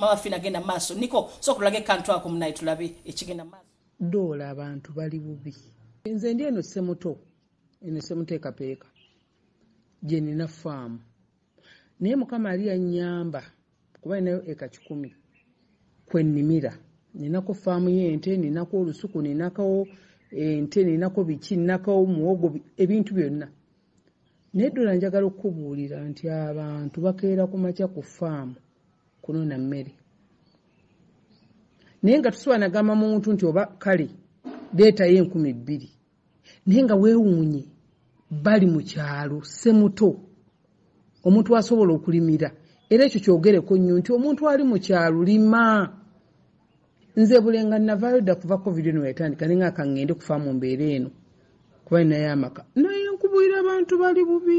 mama fina genda maaso niko so kulage kantu ako munayi tulabe ekigenda maaso dola abantu bali bubi nze ndi eno semuto eno semuteeka peeka gye nina faamu naye mukama ali yannyamba kuba ninayo eka 10 kwe nnimira ninako faamu y'ente ninako olusuku ninako ente ninako biki ninako muwogo ebintu byonna naye ddala njagala okukubuulira nti abantu bakeera ku makya ku faamu kunona mmere naye nga tusobola nagamba muntu nti oba kale leetayo 2,000 naye nga weewuunye bali mu kyalo semuto omuntu asobola okulimira era ekyo kyogereko nnyo nti omuntu ali mu kyalo lima nze bulenga navaayo dda kuva covid eno yatandika nenga akangende kufa mu mbeera eno kuba ninayo amaka naye nkubwira abantu bali bubi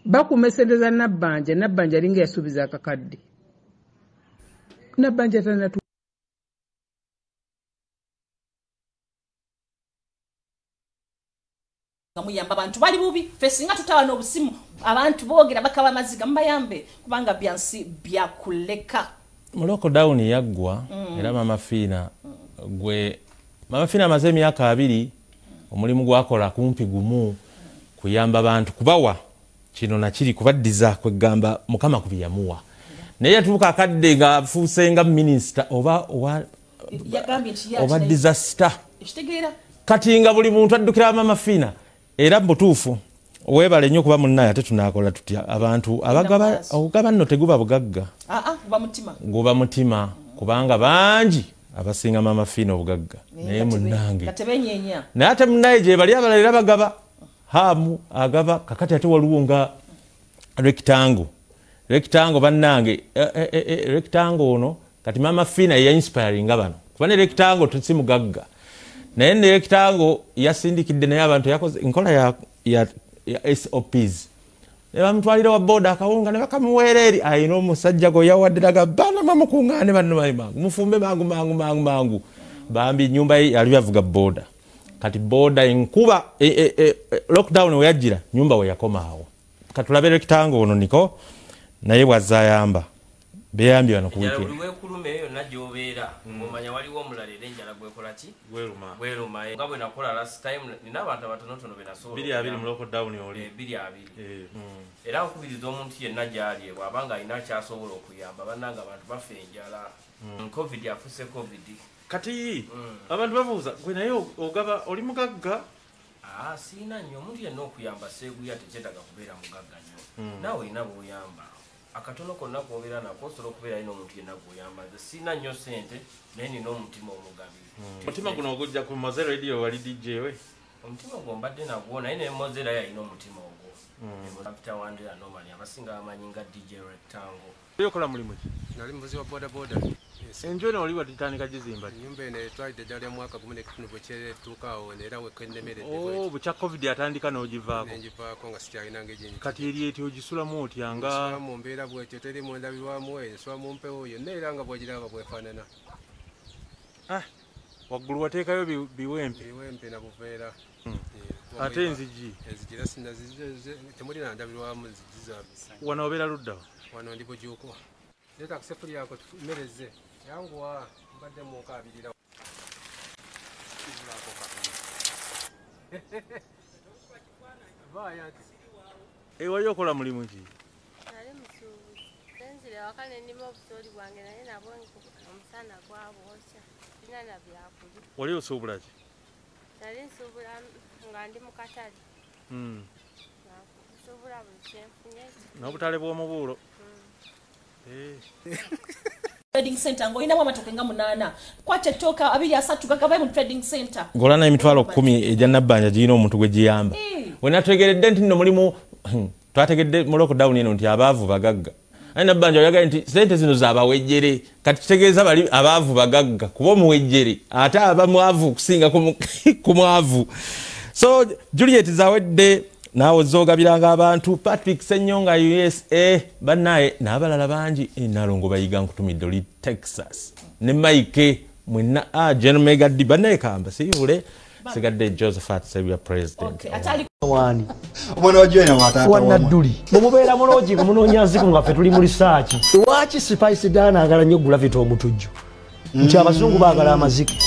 bakumesendeza nabbanja alinga yasuubiza akakadde nabbanja tanatu muyamba abantu bali bubi fesinga tutawa n'obusimu abantu boogera bakaba amaziga mbayambe kubanga byansi byakuleka mu lockdown yaggwa era mama fina amaze emyaka 2 omulimu gwakola kumpi gumu kuyamba abantu kubawa kino nakiri kubaddiza kwegamba mukama kubiyamuwa naye yatuuka akadde nga afuuse nga minister oba disaster kati nga buli muntu addukira mama fina era butuufu webale nnyo kuba munnaye ate tunakola tutya abantu okugaba nno teguba bugagga guba mutima kubanga bangi abasinga mama fina obugagga naye munnange naye ate munnaye gye bali abalala bagaba hamu agaba kakati ate waliwo nga rectangle bannange rectangle ono kati mama fina ya inspiring bano kuba ne rectangle tutsi mugagga naye ne rectangle yasindikidde naye abantu yakoze enkola ya SOPs eba mtwalira wa boda akawunga ne bakamuwereri ayino musajja go yawaddiraga bana mamukungane banno bayimangu mufumbe mangu bambi nyumba yali yavuga boda kati boda enkuba lockdown we yajira nyumba we yakomaawo katulabere kitango ono niko naye wazayamba beyambi wano kuwike buli wekulume eyo najobera ngomanya waliwo omulalire enjala gwekola ki weruma ngabwe nakola last time nina abantu abatonotono benasobola 2 mu lockdown oli 2 era okubiriza omuntu yenna gyali bwabanga alina kyasobola okuyamba bannanga abantu bafe enjala covid afuse covid kati abantu babuuza gwe naye ogaba oli mugagga siina nnyo omuntu yenna okuyamba seeguya tekyetaaga kubeera mugagga nnyo naawe olina bw'oyamba akatono konna kwogera nako osobola okubeera alina omuntu yenna gw'oyamba nze siina nnyo ssente naye nina omutima omugabi omutima guno ogujja ku Moze Radio wali DJ we omutima gwo mbadde nagwo naye ne Moze Radio yalina omutima ogwo Peter Wandera normally abasinga bamanyi nga DJ Rectangle okola mulimu ki nali muvuzi wa boda enjo eno oli watandika gizimba nyumba eno etwalidde ddala mwaka gumu n'ekitundu bwe kyetuukaawo era wekennemeredde bukya covid atandika n'ogivaako nengivaako nga sikyalina ng'egyinyi kati eri eti ogisulamu otyanga nsula mu mbeera bwetyo terimu ndabirwamu eyo nsula mu mpewo yonna era nga bw'ogiraba bwefaanana waggulu wateekayo biwempe na buveera ate enzigi enzigera temuli nandabirwamu enzigi zaabwe wano obeera luddawa wano ndi bujuuko leeta kusefuli yako tumereze yanguwa mbadde mukaabirira wali okola mulimu ki nali musuubuzi senzire waka nendima obusooli bwange naye nabwo omusana gwabwokya sina na byakuli wali osuubula ki nali nsuubula nga ndi mu katale nsuubula buli kyenfunye n'obutale bw'omubuulo trading center ngoina wa matoke nga 8 kwacha toka 2 gagabaye mu trading center golana emitwalo 10 ejja nabbanja gino omuntu gwe giyamba wenategeredde nti no mulimu twategedde mu lockdown eno nti abaavu bagagga ayi nabbanja oyaga nti sente zino zabawejjere kati kitegeeza bali abaavu bagagga kuba omuwejjere ate abamwavu kusinga ku mwavu so Juliet zawedde naawe zoogabiranga abantu Patrick Senyonga USA bannaye n'abalala bangi nalongo bayiga nkutumidde oli Texas ne Mike mwenna General Megadi bannaye kamba siyule sigadde Josephat Sebya president wani omwana wa joina watata wanadduli mubeera mulogi munonya nziku nga ffe tuli mu research lwaki Spice Dana agala nnyo Gravity omutujju nti abazungu baagala amaziki